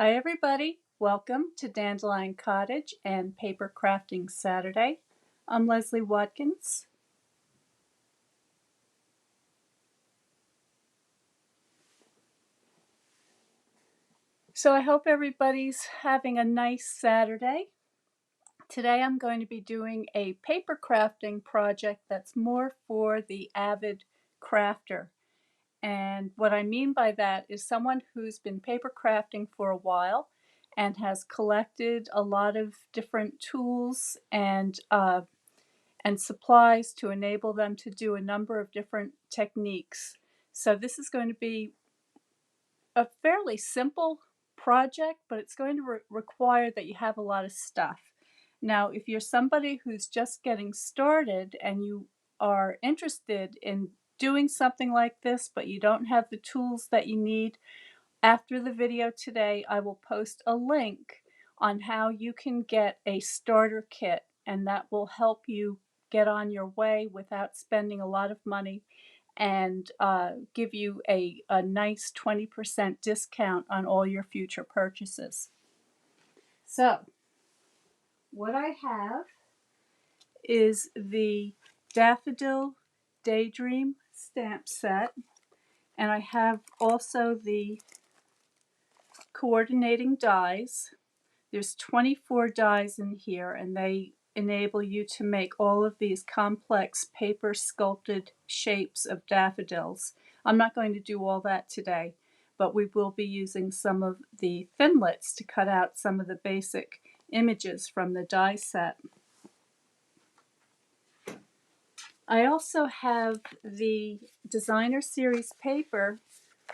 Hi everybody, welcome to Dandelion Cottage and Paper Crafting Saturday. I'm Leslie Watkins. So I hope everybody's having a nice Saturday. Today I'm going to be doing a paper crafting project that's more for the avid crafter. And what I mean by that is someone who's been paper crafting for a while and has collected a lot of different tools and supplies to enable them to do a number of different techniques. So this is going to be a fairly simple project, but it's going to require that you have a lot of stuff. Now, if you're somebody who's just getting started and you are interested in doing something like this, but you don't have the tools that you need, after the video today, I will post a link on how you can get a starter kit, and that will help you get on your way without spending a lot of money and give you a nice 20% discount on all your future purchases. So, what I have is the Daffodil Daydream stamp set, and I have also the coordinating dies. There's 24 dies in here, and they enable you to make all of these complex paper sculpted shapes of daffodils. I'm not going to do all that today, but we will be using some of the Thinlits to cut out some of the basic images from the die set. I also have the Designer Series paper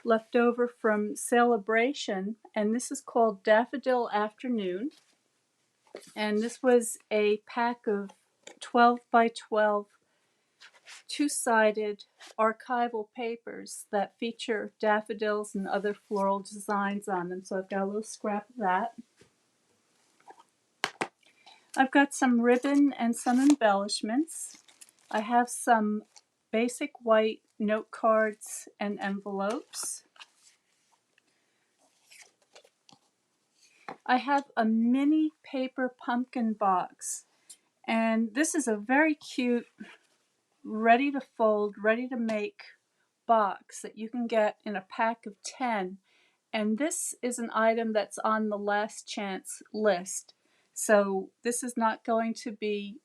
left over from Celebration, and this is called Daffodil Afternoon. And this was a pack of 12 by 12 two-sided archival papers that feature daffodils and other floral designs on them. So I've got a little scrap of that. I've got some ribbon and some embellishments. I have some basic white note cards and envelopes. I have a mini paper pumpkin box, and this is a very cute, ready to fold, ready to make box that you can get in a pack of 10. And this is an item that's on the last chance list. So this is not going to be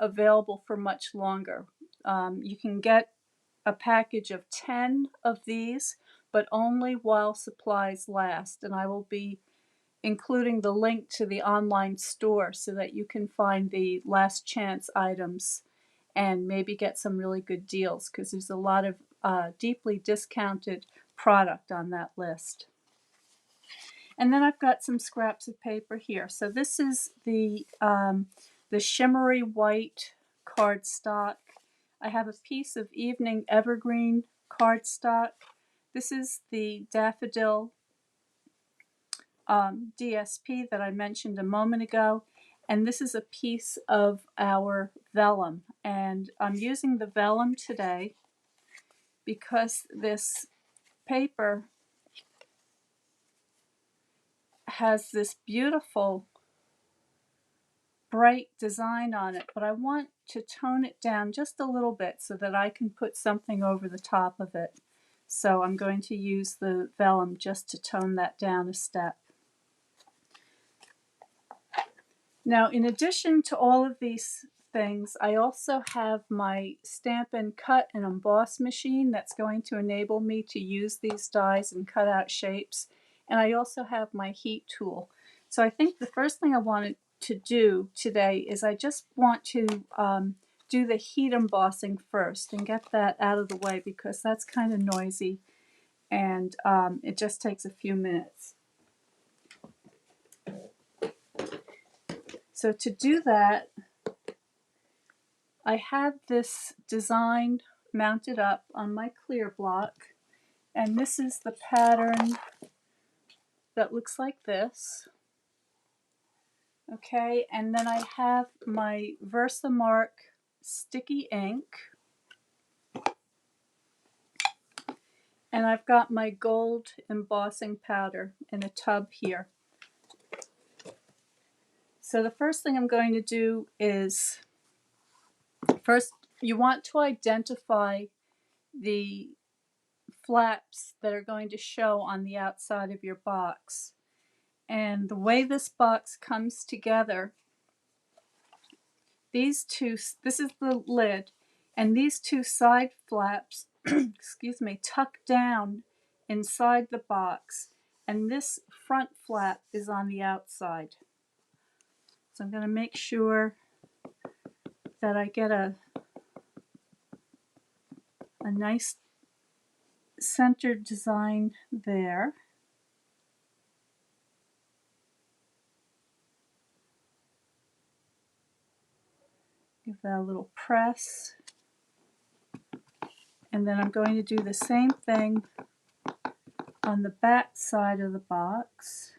available for much longer. You can get a package of 10 of these, but only while supplies last. And I will be including the link to the online store so that you can find the last chance items and maybe get some really good deals, because there's a lot of deeply discounted product on that list. And then I've got some scraps of paper here. So this is the shimmery white cardstock. I have a piece of evening evergreen cardstock. This is the Daffodil DSP that I mentioned a moment ago. And this is a piece of our vellum. And I'm using the vellum today because this paper has this beautiful bright design on it, but I want to tone it down just a little bit so that I can put something over the top of it. So I'm going to use the vellum just to tone that down a step. Now, in addition to all of these things, I also have my Stamp and Cut and Emboss machine that's going to enable me to use these dies and cut out shapes. And I also have my heat tool. So I think the first thing I wanted to do today is I just want to do the heat embossing first and get that out of the way, because that's kind of noisy and it just takes a few minutes. So to do that, I have this design mounted up on my clear block, and this is the pattern that looks like this. Okay, and then I have my Versamark sticky ink, and I've got my gold embossing powder in a tub here. So the first thing I'm going to do is, first you want to identify the flaps that are going to show on the outside of your box. And the way this box comes together, this is the lid, and these two side flaps, excuse me, tuck down inside the box, and this front flap is on the outside. So I'm going to make sure that I get a nice centered design there. Give that a little press. And then I'm going to do the same thing on the back side of the box.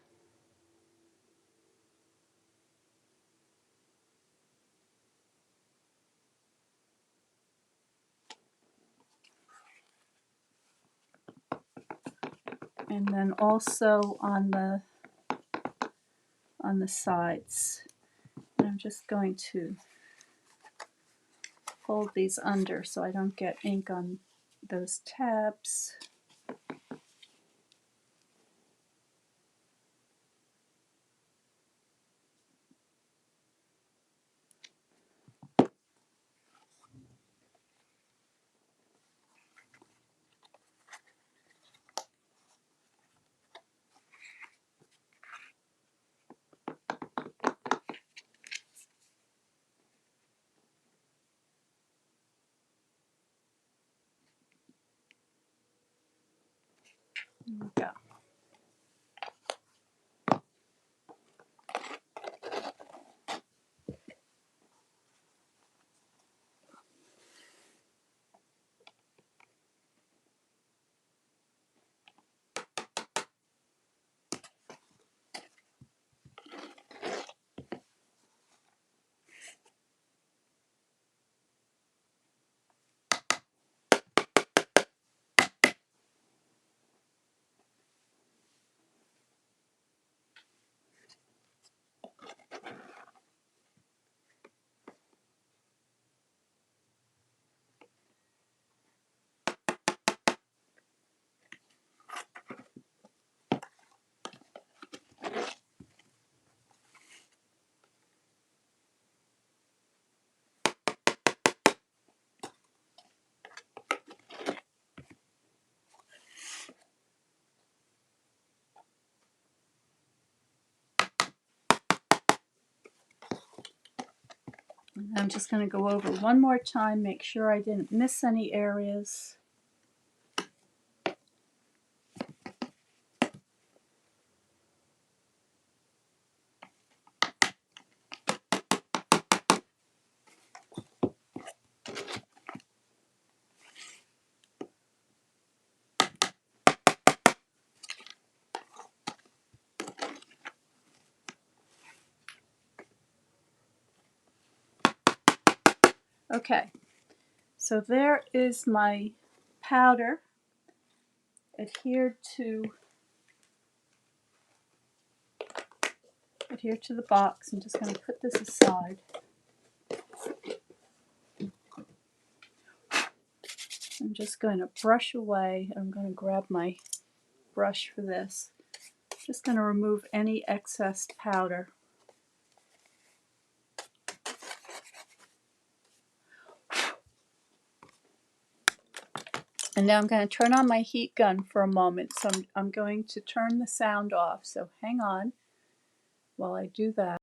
And then also on the sides. And I'm just going to fold these under so I don't get ink on those tabs. There we go. I'm just going to go over one more time, make sure I didn't miss any areas. Okay, so there is my powder adhered to the box. I'm just going to put this aside. I'm just going to brush away. I'm going to grab my brush for this. Just going to remove any excess powder. And now I'm going to turn on my heat gun for a moment. So I'm going to turn the sound off. So hang on while I do that.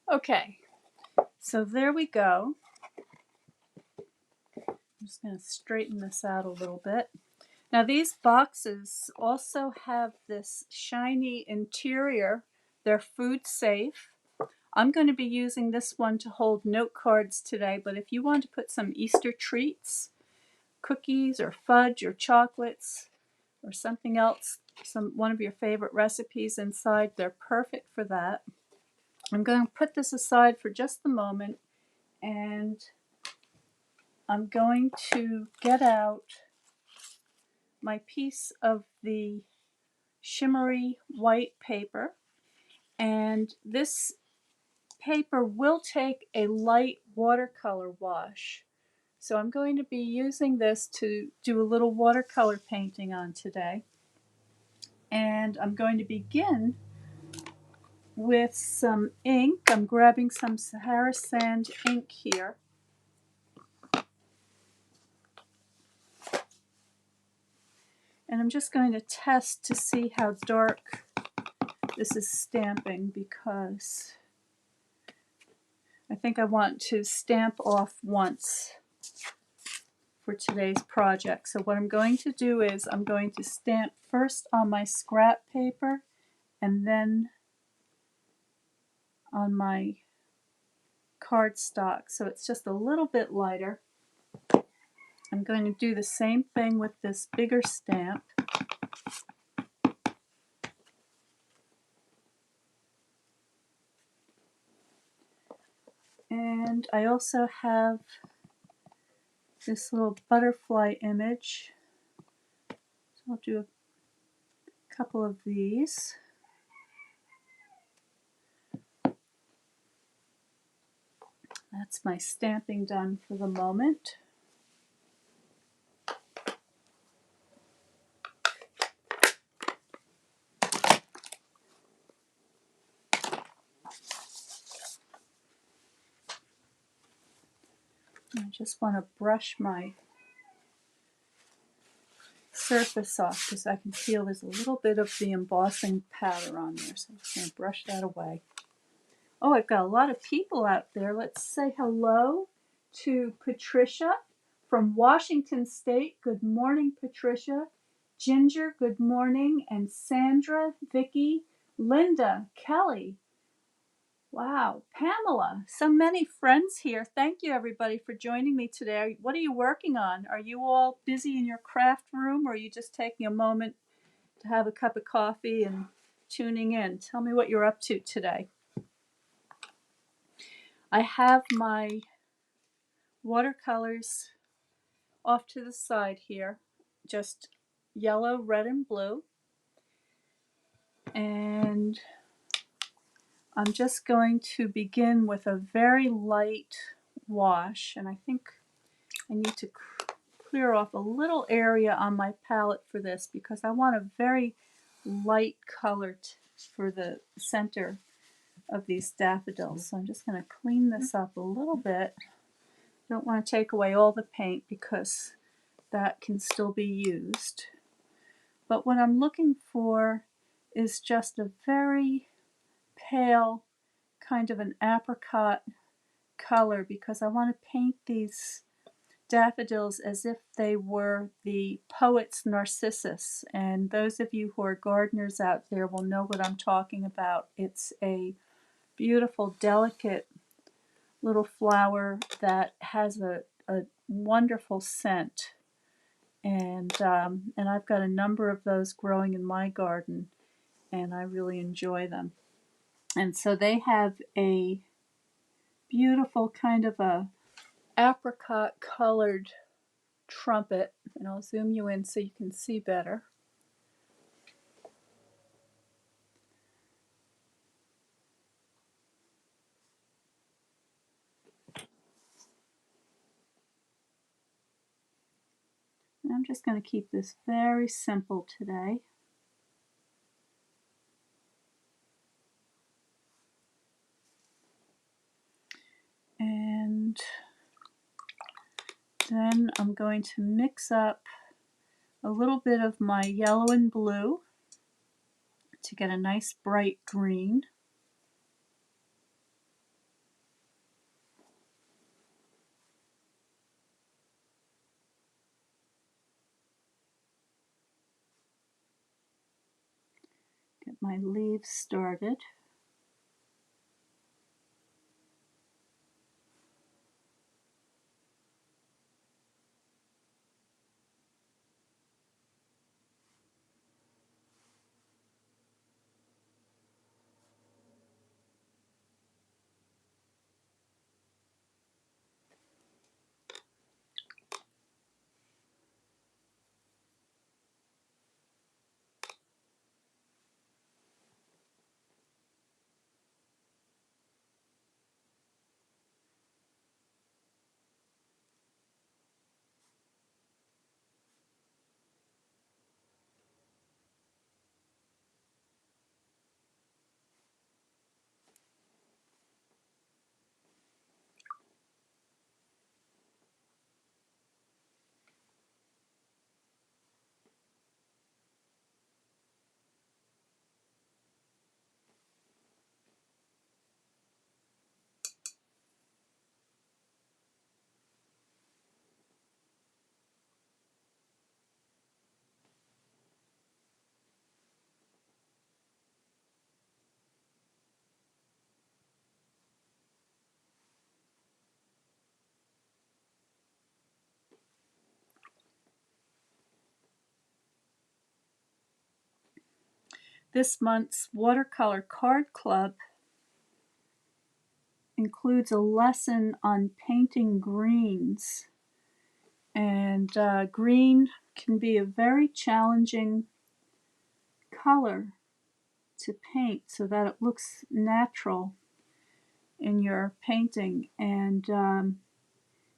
Okay, so there we go. I'm just going to straighten this out a little bit. Now these boxes also have this shiny interior. They're food safe. I'm going to be using this one to hold note cards today, but if you want to put some Easter treats, cookies or fudge or chocolates or something else, one of your favorite recipes inside, they're perfect for that. I'm going to put this aside for just a moment, and I'm going to get out my piece of the shimmery white paper, and this paper will take a light watercolor wash. So I'm going to be using this to do a little watercolor painting on today. And I'm going to begin with some ink. I'm grabbing some Sahara Sand ink here. And I'm just going to test to see how dark this is stamping, because I think I want to stamp off once for today's project. So what I'm going to do is I'm going to stamp first on my scrap paper and then on my cardstock, so it's just a little bit lighter. I'm going to do the same thing with this bigger stamp. And I also have this little butterfly image. So I'll do a couple of these. That's my stamping done for the moment. I just want to brush my surface off because I can feel there's a little bit of the embossing powder on there. So I'm just going to brush that away. Oh, I've got a lot of people out there. Let's say hello to Patricia from Washington State. Good morning, Patricia. Ginger, good morning. And Sandra, Vicky, Linda, Kelly. Wow, Pamela, so many friends here. Thank you, everybody, for joining me today. What are you working on? Are you all busy in your craft room, or are you just taking a moment to have a cup of coffee and tuning in? Tell me what you're up to today. I have my watercolors off to the side here, just yellow, red, and blue. And I'm just going to begin with a very light wash, and I think I need to clear off a little area on my palette for this because I want a very light color for the center of these daffodils. So I'm just going to clean this up a little bit. Don't want to take away all the paint because that can still be used. But what I'm looking for is just a very pale, kind of an apricot color, because I want to paint these daffodils as if they were the poet's Narcissus. And those of you who are gardeners out there will know what I'm talking about. It's a beautiful, delicate little flower that has a wonderful scent. And I've got a number of those growing in my garden, and I really enjoy them. And so they have a beautiful kind of a apricot colored trumpet, and I'll zoom you in so you can see better. And I'm just going to keep this very simple today. And then I'm going to mix up a little bit of my yellow and blue to get a nice bright green. my leaves started. This month's watercolor card club includes a lesson on painting greens. And green can be a very challenging color to paint so that it looks natural in your painting. And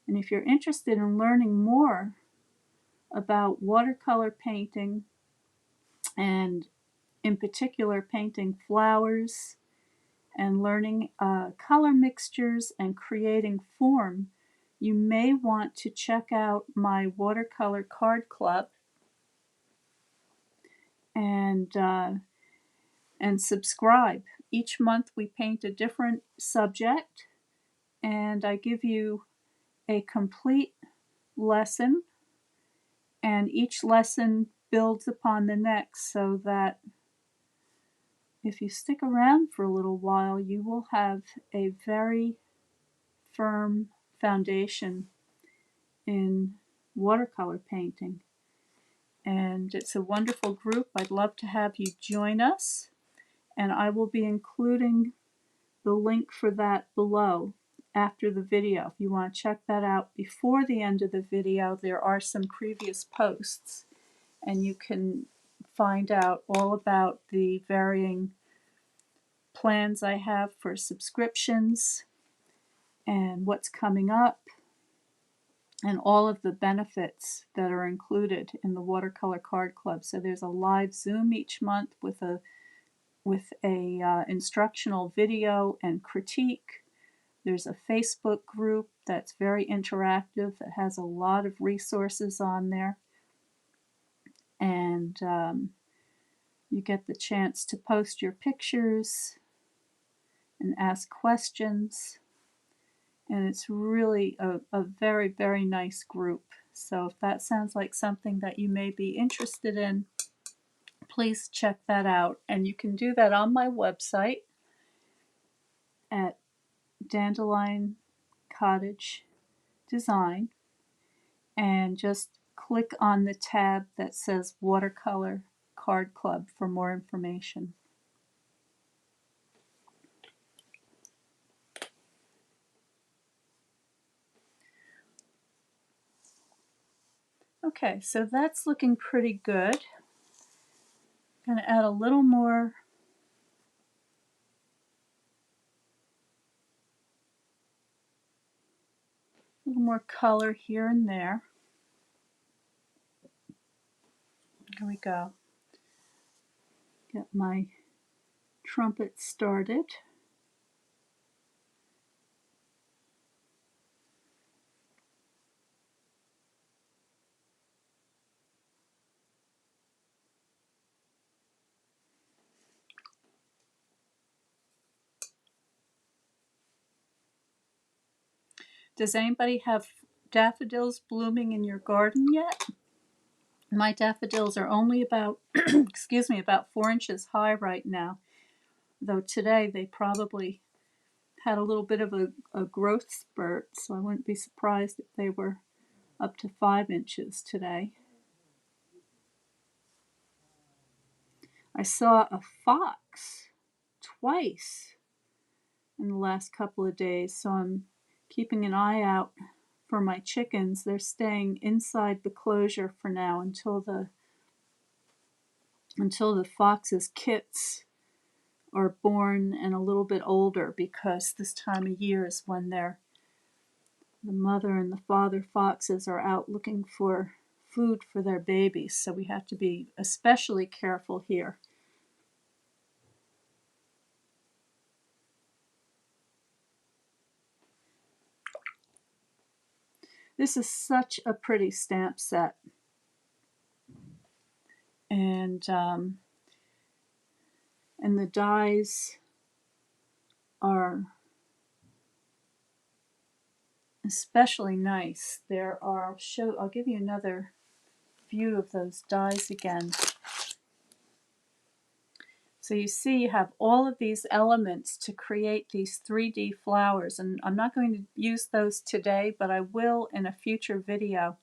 if you're interested in learning more about watercolor painting, and in particular painting flowers and learning color mixtures and creating form, you may want to check out my watercolor card club and subscribe. Each month we paint a different subject, and I give you a complete lesson, and each lesson builds upon the next, so that if you stick around for a little while, you will have a very firm foundation in watercolor painting. And it's a wonderful group. I'd love to have you join us, and I will be including the link for that below after the video. If you want to check that out before the end of the video, there are some previous posts, and you can find out all about the varying plans I have for subscriptions and what's coming up, and all of the benefits that are included in the Watercolor Card Club. So there's a live Zoom each month with a instructional video and critique. There's a Facebook group that's very interactive, that has a lot of resources on there. And you get the chance to post your pictures and ask questions. And it's really a very, very nice group. So if that sounds like something that you may be interested in, please check that out. And you can do that on my website at Dandelion Cottage Design, and just click on the tab that says Watercolor Card Club for more information. Okay, so that's looking pretty good. I'm going to add a little more color here and there. Here we go. Get my trumpet started. Does anybody have daffodils blooming in your garden yet? My daffodils are only about, excuse me, about 4 inches high right now, though today they probably had a little bit of a growth spurt, so I wouldn't be surprised if they were up to 5 inches today. I saw a fox twice in the last couple of days, so I'm keeping an eye out for my chickens. They're staying inside the closure for now until the fox's kits are born and a little bit older, because this time of year is when the mother and the father foxes are out looking for food for their babies, so we have to be especially careful here. This is such a pretty stamp set, and the dies are especially nice. I'll give you another view of those dies again. So you see you have all of these elements to create these 3D flowers, and I'm not going to use those today, but I will in a future video.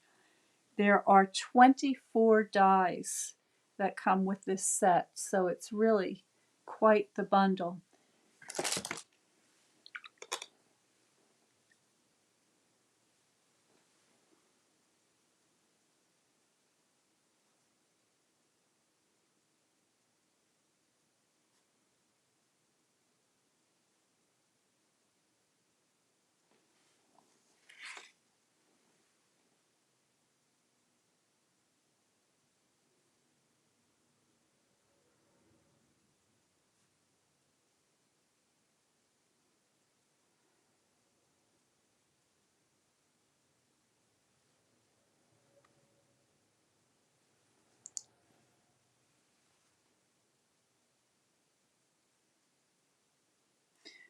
There are 24 dies that come with this set, so it's really quite the bundle.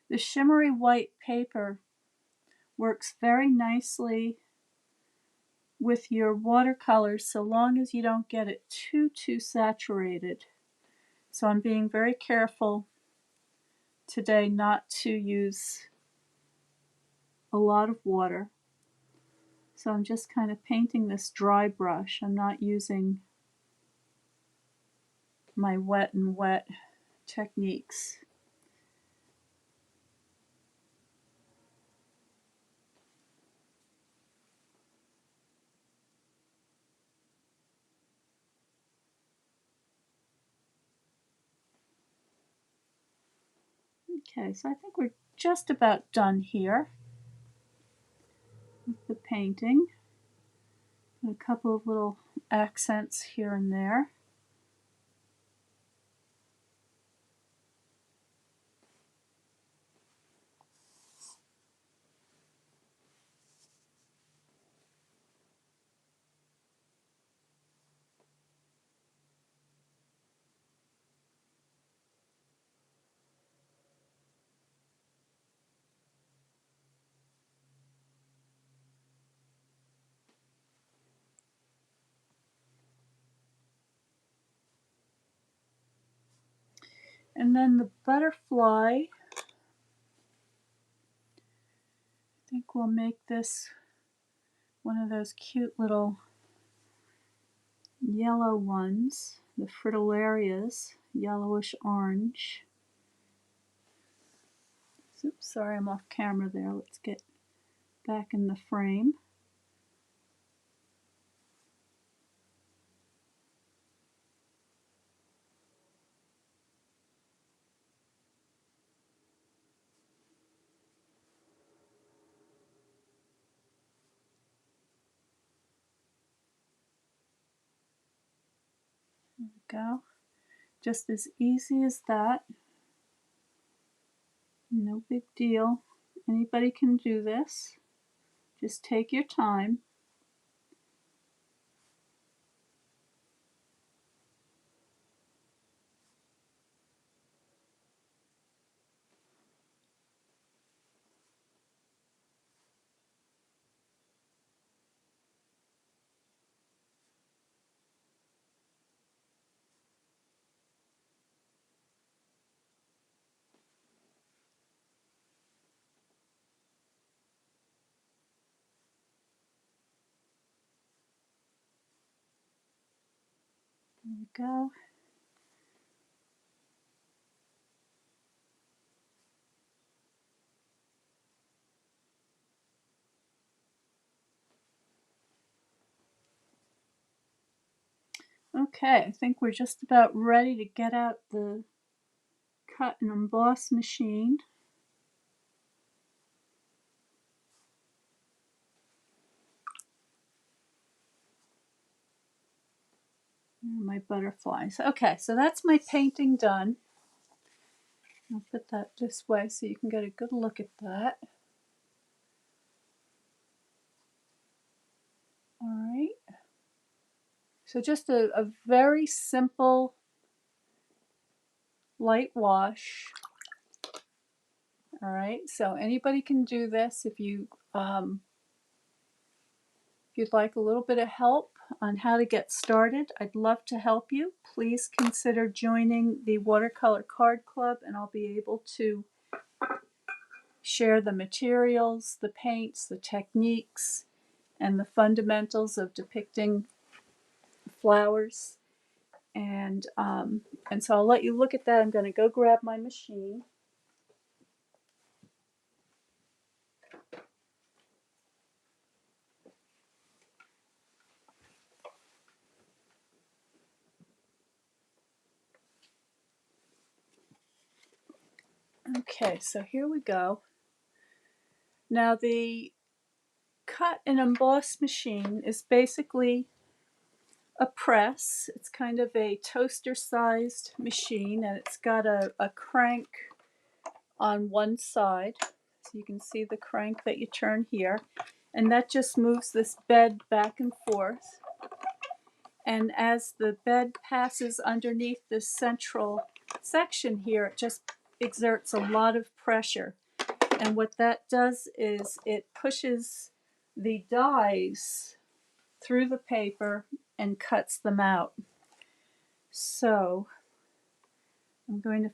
The shimmery white paper works very nicely with your watercolors, so long as you don't get it too saturated. So I'm being very careful today not to use a lot of water. So I'm just kind of painting this dry brush. I'm not using my wet and wet techniques. Okay, so I think we're just about done here with the painting. A couple of little accents here and there. And then the butterfly, I think we'll make this one of those cute little yellow ones, the fritillarias, yellowish orange. Oops, sorry, I'm off camera there. Let's get back in the frame. There we go. Just as easy as that. No big deal. Anybody can do this. Just take your time. There we go. Okay, I think we're just about ready to get out the cut and emboss machine. My butterflies. Okay, so that's my painting done. I'll put that this way so you can get a good look at that. All right. So just a very simple light wash. All right. So anybody can do this. If you'd like a little bit of help on how to get started, I'd love to help you. Please consider joining the Watercolor Card Club, and I'll be able to share the materials, the paints, the techniques, and the fundamentals of depicting flowers. And so I'll let you look at that. I'm going to go grab my machine. Okay, so here we go. Now the cut and emboss machine is basically a press. It's kind of a toaster sized machine, and it's got a crank on one side. So you can see the crank that you turn here, and that just moves this bed back and forth. And as the bed passes underneath this central section here, it just exerts a lot of pressure. And what that does is it pushes the dies through the paper and cuts them out. So I'm going to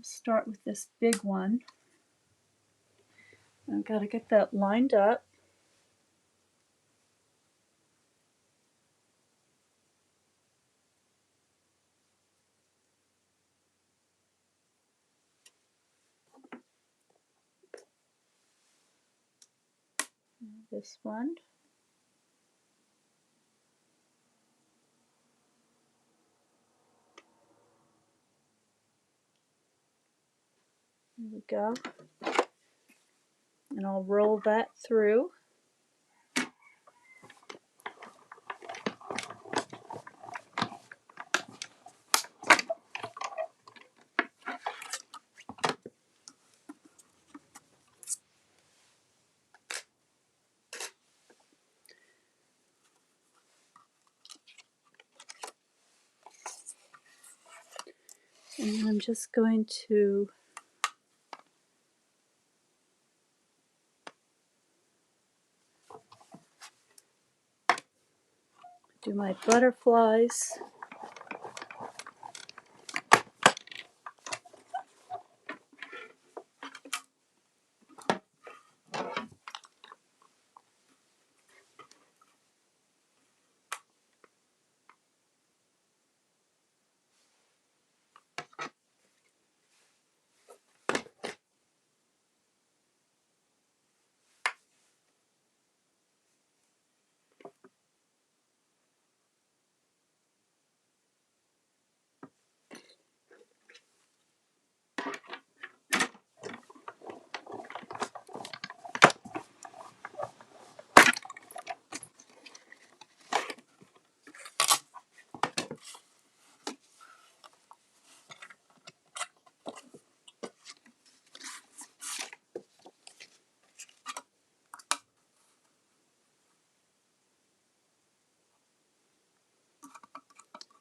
start with this big one. I've got to get that lined up. This one. There we go. And I'll roll that through. And I'm just going to do my butterflies.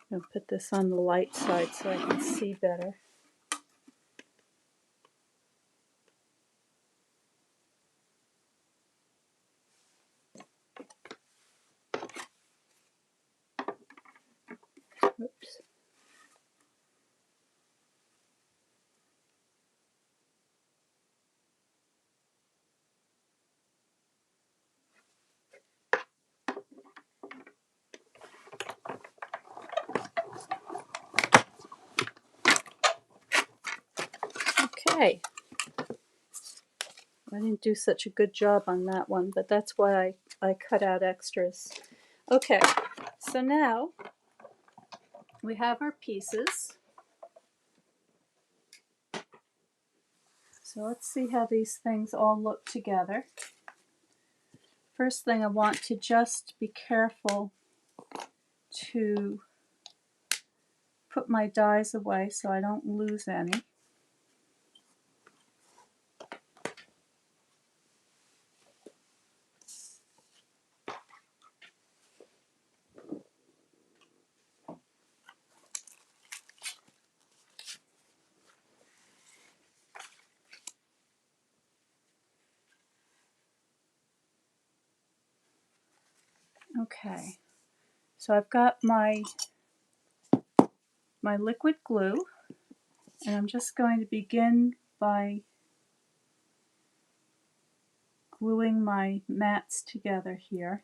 I'll put this on the light side so I can see better. Oops. Okay. I didn't do such a good job on that one, but that's why I cut out extras. Okay, so now we have our pieces. So let's see how these things all look together. First thing, I want to just be careful to put my dies away so I don't lose any. Okay, so I've got my liquid glue, and I'm just going to begin by gluing my mats together here.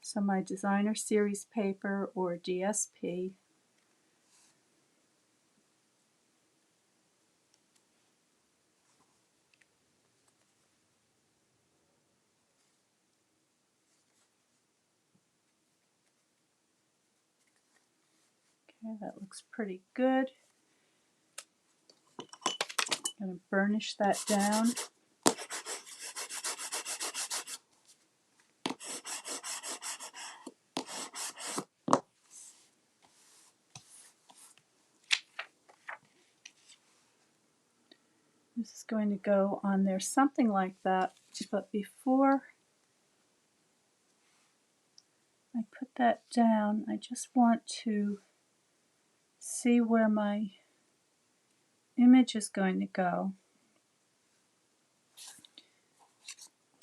So my designer series paper or DSP. Okay, that looks pretty good. I'm going to burnish that down. This is going to go on there something like that, but before I put that down, I just want to see where my image is going to go.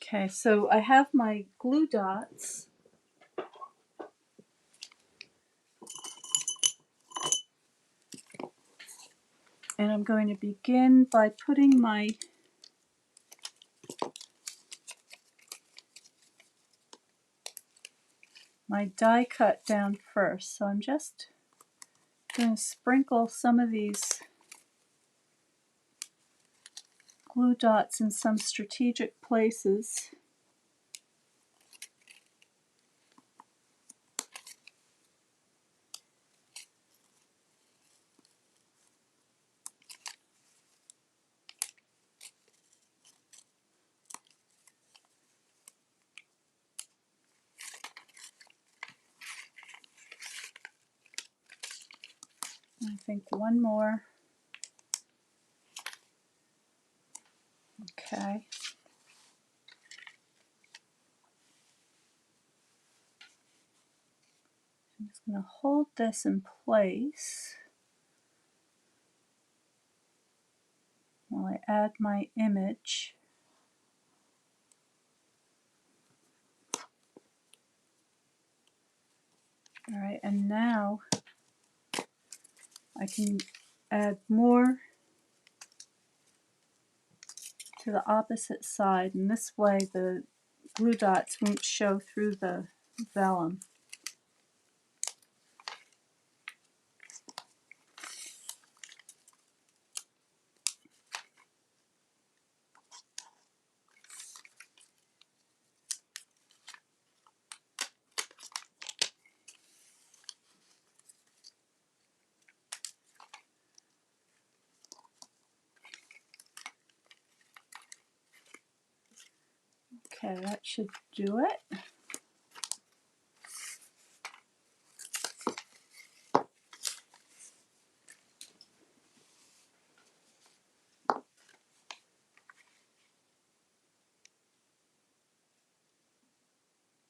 Okay, so I have my glue dots. And I'm going to begin by putting my die cut down first. So I'm just going to sprinkle some of these glue dots in some strategic places. I think one more. Okay. I'm just going to hold this in place while I add my image. All right, and now I can add more to the opposite side, and this way the glue dots won't show through the vellum. Okay, that should do it.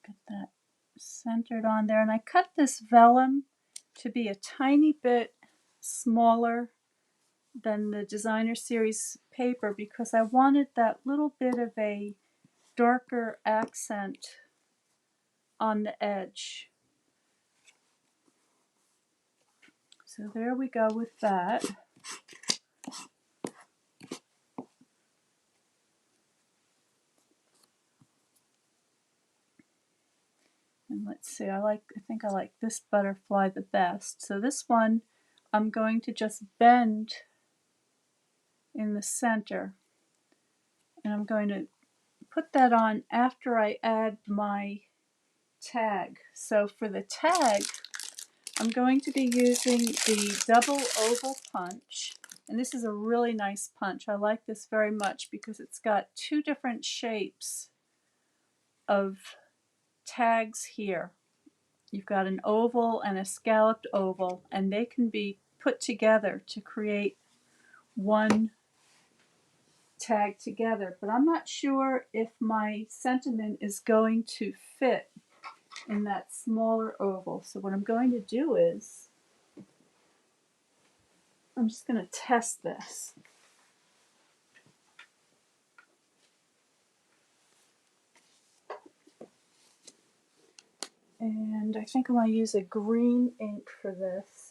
Get that centered on there. And I cut this vellum to be a tiny bit smaller than the designer series paper because I wanted that little bit of a darker accent on the edge. So there we go with that. And let's see, I think I like this butterfly the best. So this one I'm going to just bend in the center. And I'm going to put that on after I add my tag. So for the tag, I'm going to be using the double oval punch. And this is a really nice punch. I like this very much because it's got two different shapes of tags here. You've got an oval and a scalloped oval, and they can be put together to create one tag together. But I'm not sure if my sentiment is going to fit in that smaller oval. So what I'm going to do is I'm just going to test this. And I think I'm going to use a green ink for this.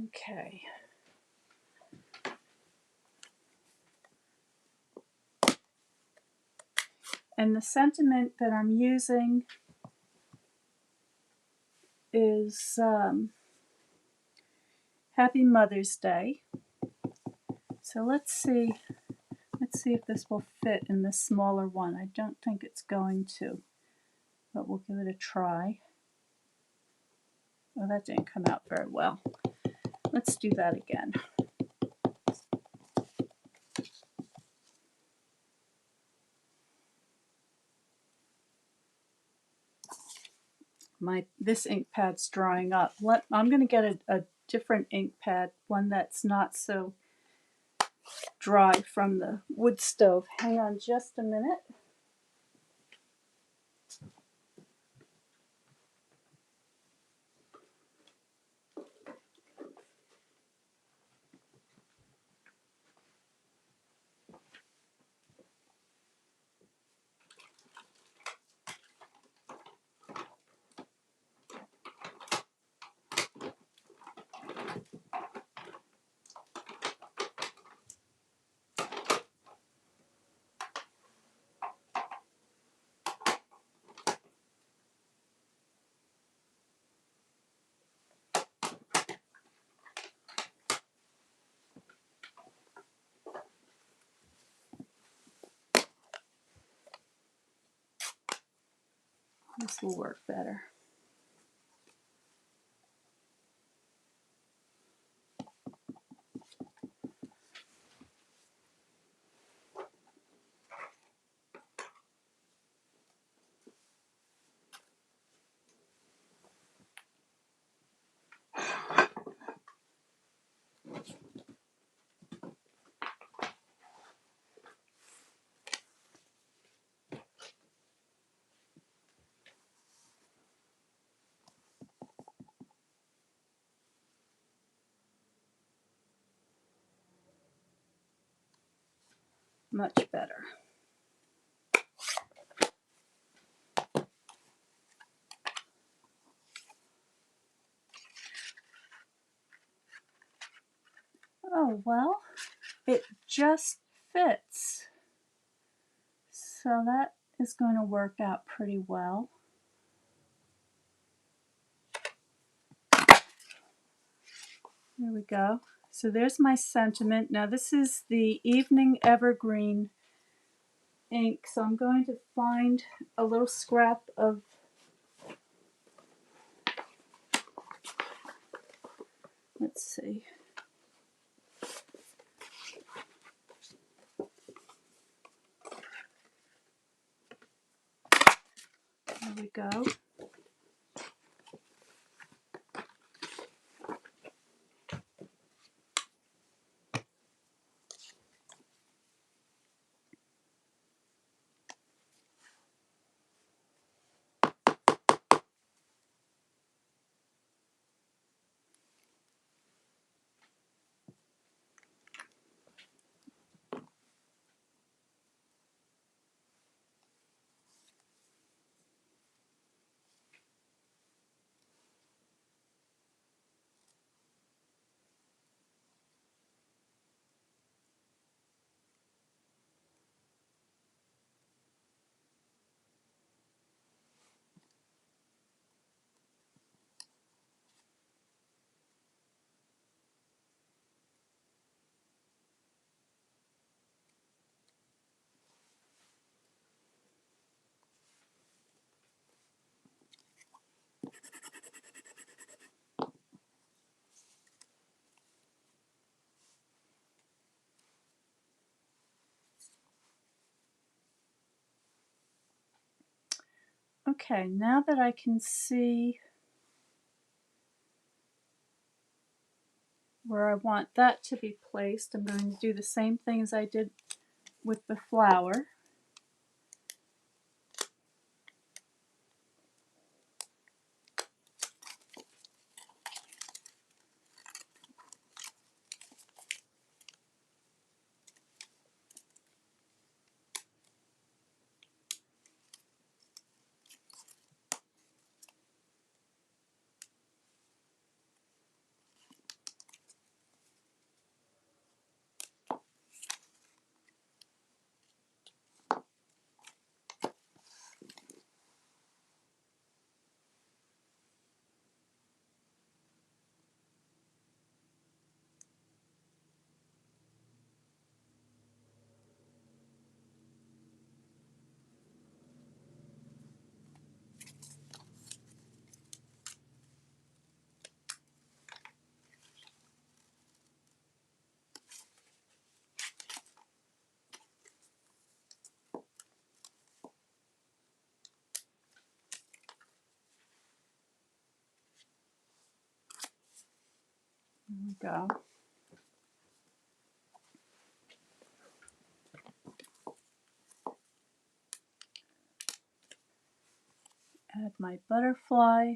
Okay. And the sentiment that I'm using is Happy Mother's Day. So let's see if this will fit in this smaller one. I don't think it's going to, but we'll give it a try. Oh, that didn't come out very well. Let's do that again. This ink pad's drying up. I'm going to get a different ink pad, one that's not so dry from the wood stove. Hang on just a minute. This will work better. Much better. Oh, well, it just fits. So that is going to work out pretty well. There we go. So there's my sentiment. Now this is the Evening Evergreen ink. So I'm going to find a little scrap of let's see. There we go. Okay, now that I can see where I want that to be placed, I'm going to do the same thing as I did with the flower. There we go. Add my butterfly.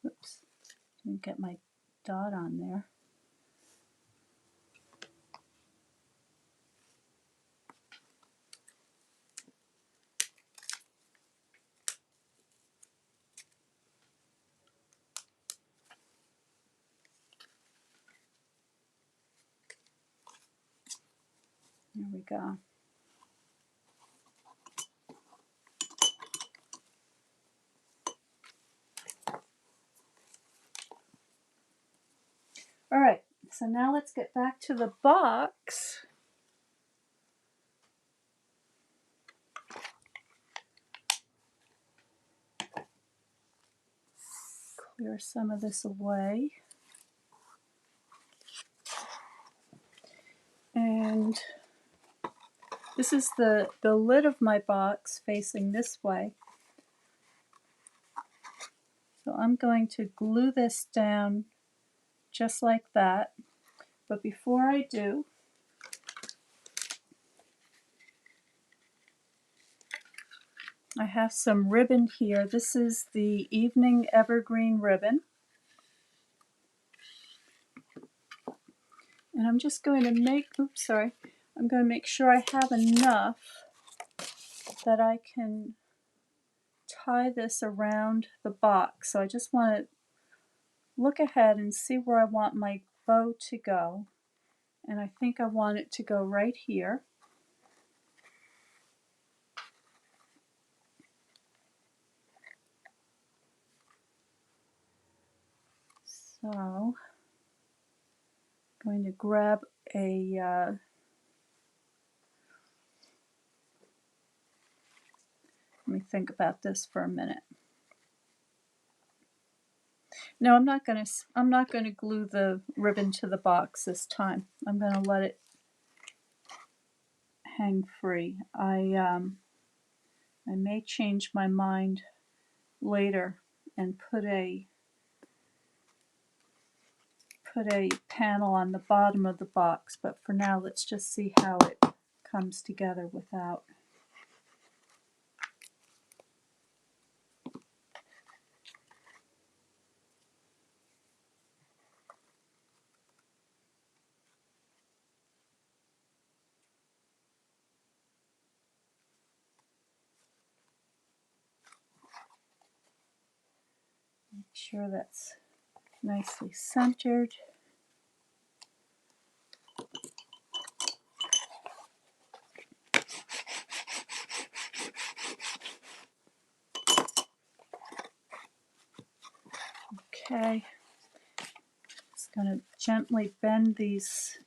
Oops, didn't get my dot on there. There we go. All right, so now let's get back to the box. Clear some of this away. And this is the lid of my box facing this way. So I'm going to glue this down just like that. But before I do, I have some ribbon here. This is the Evening Evergreen ribbon. And I'm just going to make, I'm going to make sure I have enough that I can tie this around the box. So I just want to look ahead and see where I want my bow to go. And I think I want it to go right here. So I'm going to grab a let me think about this for a minute. No, I'm not going to glue the ribbon to the box this time. I'm going to let it hang free. I may change my mind later and put a panel on the bottom of the box, but for now let's just see how it comes together without. Make sure that's nicely centered. Okay, just going to gently bend these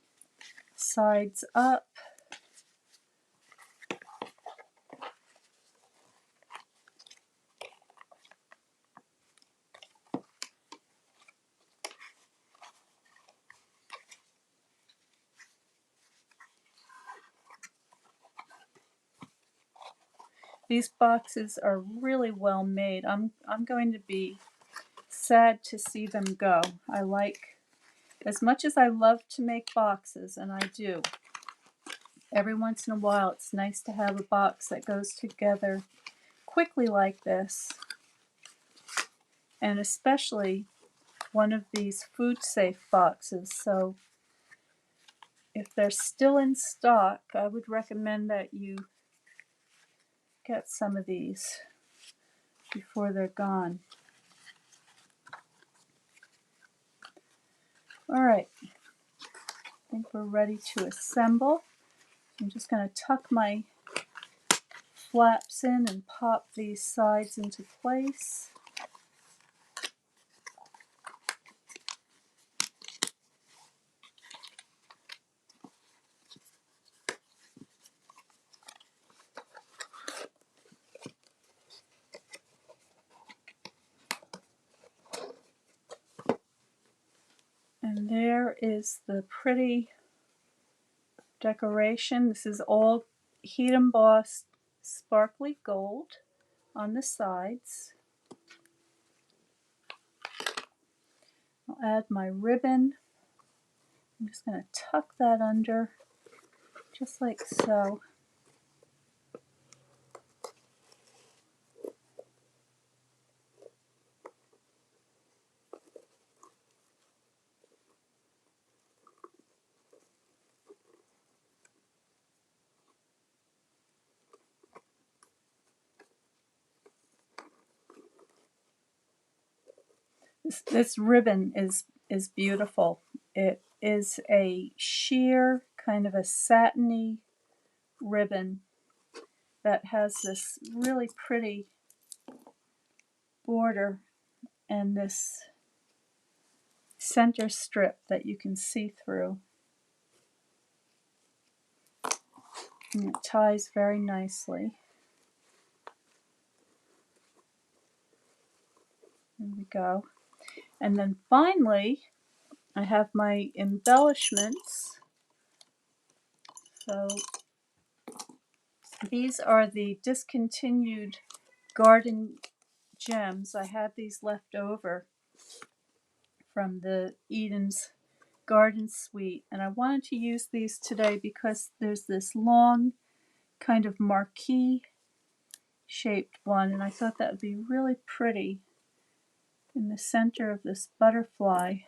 sides up. These boxes are really well made. I'm going to be sad to see them go. I like, as much as I love to make boxes, and I do, every once in a while it's nice to have a box that goes together quickly like this, and especially one of these food safe boxes. So if they're still in stock, I would recommend that you get some of these before they're gone. Alright, I think we're ready to assemble. I'm just going to tuck my flaps in and pop these sides into place. And there is the pretty decoration. This is all heat embossed sparkly gold on the sides. I'll add my ribbon. I'm just going to tuck that under just like so. This ribbon is beautiful. It is a sheer kind of a satiny ribbon that has this really pretty border and this center strip that you can see through. And it ties very nicely. There we go. And then finally, I have my embellishments. So these are the discontinued garden gems. I had these left over from the Eden's Garden Suite, and I wanted to use these today because there's this long kind of marquee shaped one, and I thought that would be really pretty in the center of this butterfly,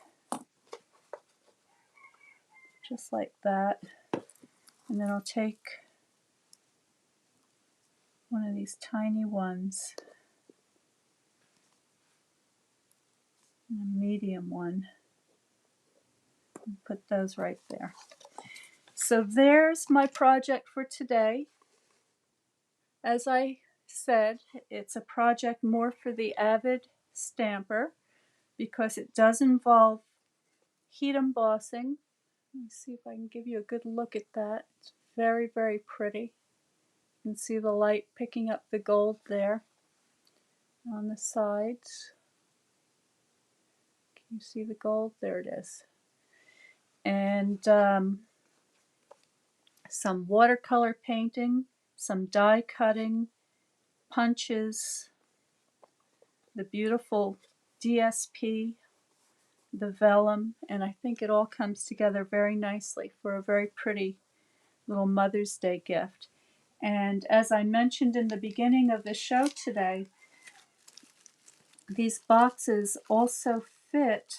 just like that. And then I'll take one of these tiny ones, and a medium one, and put those right there. So there's my project for today. As I said, it's a project more for the avid stamper because it does involve heat embossing. Let me see if I can give you a good look at that. It's very, very pretty. You can see the light picking up the gold there on the sides. Can you see the gold? There it is. And some watercolor painting, some die cutting, punches, the beautiful DSP, the vellum, and I think it all comes together very nicely for a very pretty little Mother's Day gift. And as I mentioned in the beginning of the show today, these boxes also fit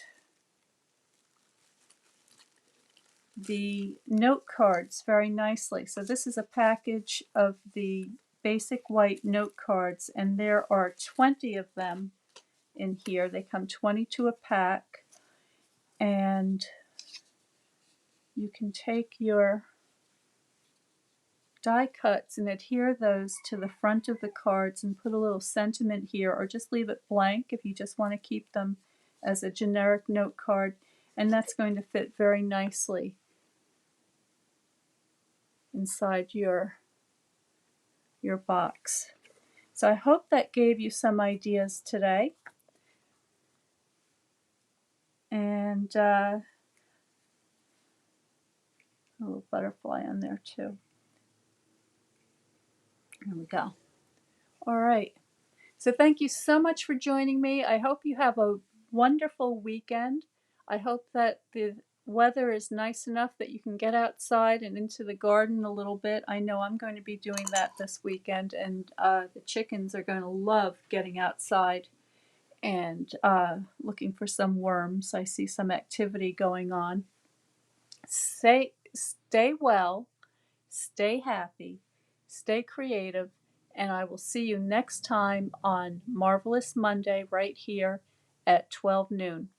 the note cards very nicely. So this is a package of the basic white note cards, and there are 20 of them in here. They come 22 a pack, and you can take your die cuts and adhere those to the front of the cards and put a little sentiment here, or just leave it blank if you just want to keep them as a generic note card, and that's going to fit very nicely inside your box. So I hope that gave you some ideas today. And a little butterfly on there too. There we go. All right. So thank you so much for joining me. I hope you have a wonderful weekend. I hope that the weather is nice enough that you can get outside and into the garden a little bit. I know I'm going to be doing that this weekend, and the chickens are going to love getting outside and looking for some worms. I see some activity going on. Stay well, stay happy, stay creative, and I will see you next time on Marvelous Monday right here at 12 noon.